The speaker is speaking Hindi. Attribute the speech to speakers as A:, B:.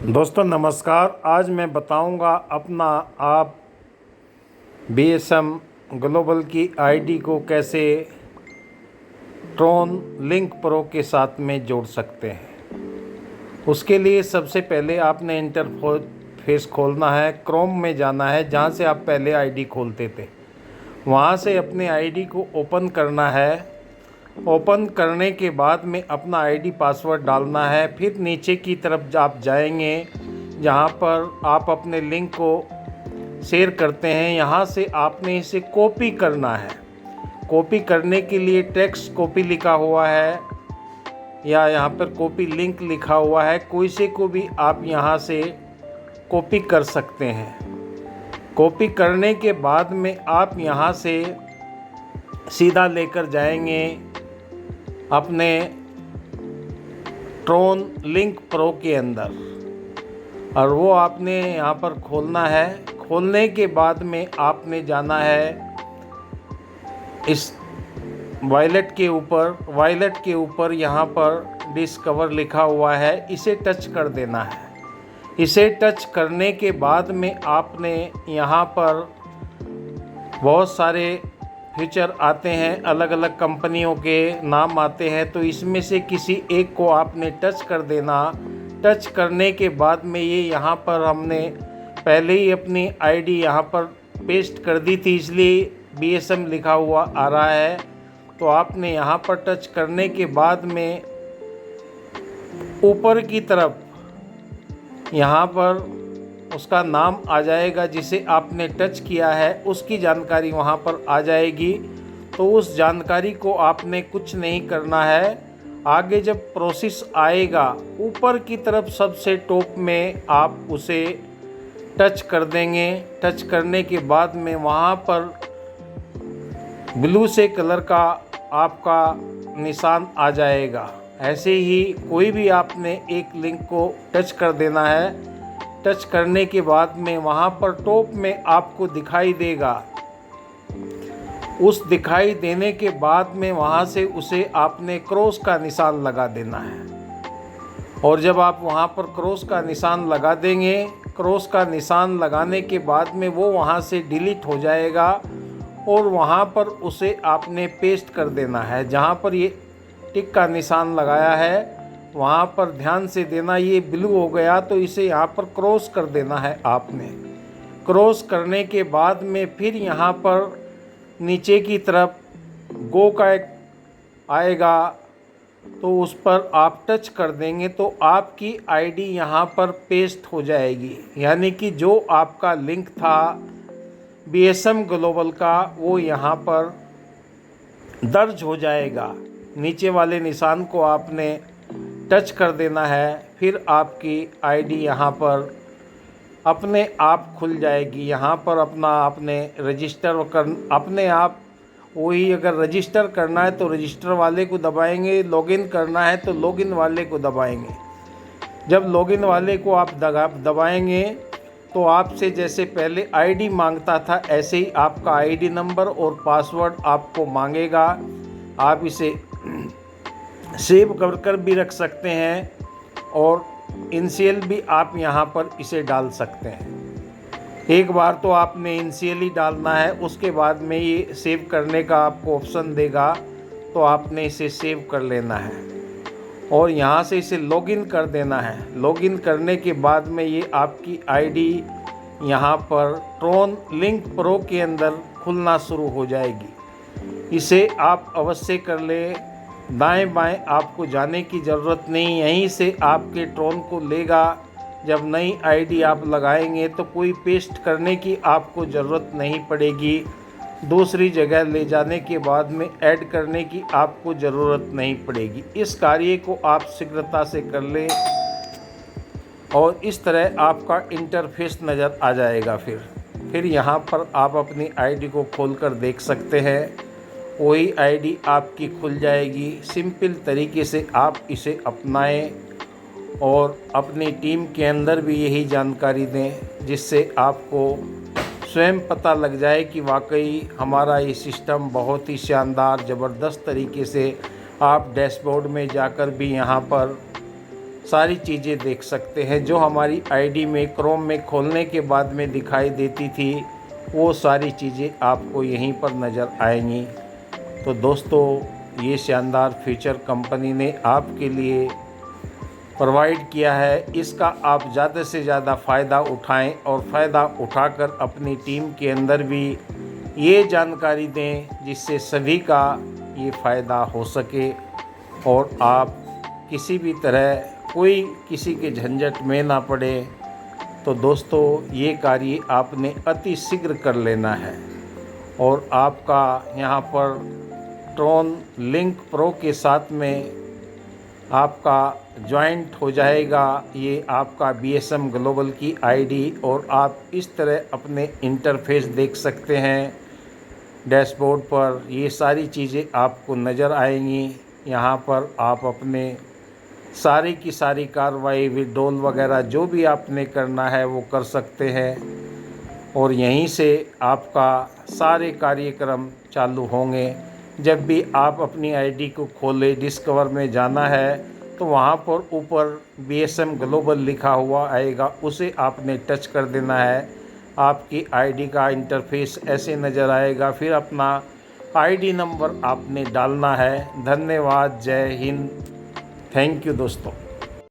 A: दोस्तों नमस्कार। आज मैं बताऊंगा अपना आप बीएसएम ग्लोबल की आईडी को कैसे ट्रोन लिंक प्रो के साथ में जोड़ सकते हैं। उसके लिए सबसे पहले आपने इंटरफेस खोलना है, क्रोम में जाना है जहां से आप पहले आईडी खोलते थे। वहां से अपने आईडी को ओपन करना है। ओपन करने के बाद में अपना आईडी पासवर्ड डालना है। फिर नीचे की तरफ आप जाएंगे जहां पर आप अपने लिंक को शेयर करते हैं। यहां से आपने इसे कॉपी करना है। कॉपी करने के लिए टेक्स्ट कॉपी लिखा हुआ है या यहां पर कॉपी लिंक लिखा हुआ है, कोई से को भी आप यहां से कॉपी कर सकते हैं। कॉपी करने के बाद में आप यहां से सीधा लेकर जाएंगे अपने ट्रोन लिंक प्रो के अंदर, और वो आपने यहाँ पर खोलना है। खोलने के बाद में आपने जाना है इस वॉलेट के ऊपर यहाँ पर डिस्कवर लिखा हुआ है, इसे टच कर देना है। इसे टच करने के बाद में आपने यहाँ पर बहुत सारे फीचर आते हैं, अलग अलग कंपनियों के नाम आते हैं, तो इसमें से किसी एक को आपने टच कर देना। टच करने के बाद में ये यहाँ पर हमने पहले ही अपनी आईडी यहाँ पर पेस्ट कर दी थी, इसलिए बीएसएम लिखा हुआ आ रहा है। तो आपने यहाँ पर टच करने के बाद में ऊपर की तरफ यहाँ पर उसका नाम आ जाएगा जिसे आपने टच किया है, उसकी जानकारी वहाँ पर आ जाएगी। तो उस जानकारी को आपने कुछ नहीं करना है। आगे जब प्रोसेस आएगा ऊपर की तरफ सबसे टॉप में आप उसे टच कर देंगे। टच करने के बाद में वहाँ पर ब्लू से कलर का आपका निशान आ जाएगा। ऐसे ही कोई भी आपने एक लिंक को टच कर देना है। टच करने के बाद में वहाँ पर टॉप में आपको दिखाई देगा। उस दिखाई देने के बाद में वहाँ से उसे आपने क्रॉस का निशान लगा देना है। और जब आप वहाँ पर क्रॉस का निशान लगा देंगे, क्रॉस का निशान लगाने के बाद में वो वहाँ से डिलीट हो जाएगा और वहाँ पर उसे आपने पेस्ट कर देना है। जहाँ पर ये टिक का निशान लगाया है वहाँ पर ध्यान से देना, ये ब्लू हो गया तो इसे यहाँ पर क्रॉस कर देना है आपने। क्रॉस करने के बाद में फिर यहाँ पर नीचे की तरफ गो का एक आएगा, तो उस पर आप टच कर देंगे तो आपकी आईडी यहाँ पर पेस्ट हो जाएगी। यानी कि जो आपका लिंक था बीएसएम ग्लोबल का वो यहाँ पर दर्ज हो जाएगा। नीचे वाले निशान को आपने टच कर देना है, फिर आपकी आईडी यहाँ पर अपने आप खुल जाएगी। यहाँ पर अपना आपने रजिस्टर कर अपने आप वही, अगर रजिस्टर करना है तो रजिस्टर वाले को दबाएंगे, लॉगिन करना है तो लॉगिन वाले को दबाएंगे। जब लॉगिन वाले को आप दबाएंगे तो आपसे जैसे पहले आईडी मांगता था ऐसे ही आपका आईडी नंबर और पासवर्ड आपको मांगेगा। आप इसे सेव कर भी रख सकते हैं और इनिशियल भी आप यहाँ पर इसे डाल सकते हैं। एक बार तो आपने इनिशियल ही डालना है, उसके बाद में ये सेव करने का आपको ऑप्शन देगा, तो आपने इसे सेव कर लेना है और यहाँ से इसे लॉगिन कर देना है। लॉगिन करने के बाद में ये आपकी आईडी यहाँ पर ट्रोन लिंक प्रो के अंदर खुलना शुरू हो जाएगी। इसे आप अवश्य कर लें। दाएं बाएं आपको जाने की ज़रूरत नहीं, यहीं से आपके ट्रोन को लेगा। जब नई आईडी आप लगाएंगे तो कोई पेस्ट करने की आपको ज़रूरत नहीं पड़ेगी। दूसरी जगह ले जाने के बाद में ऐड करने की आपको ज़रूरत नहीं पड़ेगी। इस कार्य को आप शीघ्रता से कर लें और इस तरह आपका इंटरफेस नज़र आ जाएगा। फिर यहाँ पर आप अपनी आईडी को खोलकर देख सकते हैं। वही आईडी आपकी खुल जाएगी। सिंपल तरीके से आप इसे अपनाएं और अपनी टीम के अंदर भी यही जानकारी दें, जिससे आपको स्वयं पता लग जाए कि वाकई हमारा ये सिस्टम बहुत ही शानदार ज़बरदस्त तरीके से आप डैशबोर्ड में जाकर भी यहाँ पर सारी चीज़ें देख सकते हैं। जो हमारी आईडी में क्रोम में खोलने के बाद में दिखाई देती थी, वो सारी चीज़ें आपको यहीं पर नज़र आएंगी। तो दोस्तों, ये शानदार फीचर कंपनी ने आपके लिए प्रोवाइड किया है। इसका आप ज़्यादा से ज़्यादा फ़ायदा उठाएं और फ़ायदा उठाकर अपनी टीम के अंदर भी ये जानकारी दें, जिससे सभी का ये फ़ायदा हो सके और आप किसी भी तरह कोई किसी के झंझट में ना पड़े। तो दोस्तों, ये कार्य आपने अति शीघ्र कर लेना है और आपका यहाँ पर ट्रोन लिंक प्रो के साथ में आपका जॉइंट हो जाएगा ये आपका BSM ग्लोबल की आईडी, और आप इस तरह अपने इंटरफेस देख सकते हैं। डैशबोर्ड पर ये सारी चीज़ें आपको नज़र आएंगी। यहाँ पर आप अपने सारी की सारी कार्रवाई विड्रॉल वगैरह जो भी आपने करना है वो कर सकते हैं, और यहीं से आपका सारे कार्यक्रम चालू होंगे। जब भी आप अपनी आईडी को खोले, डिस्कवर में जाना है तो वहाँ पर ऊपर BSM ग्लोबल लिखा हुआ आएगा, उसे आपने टच कर देना है। आपकी आईडी का इंटरफेस ऐसे नज़र आएगा। फिर अपना आईडी नंबर आपने डालना है। धन्यवाद। जय हिंद। थैंक यू दोस्तों।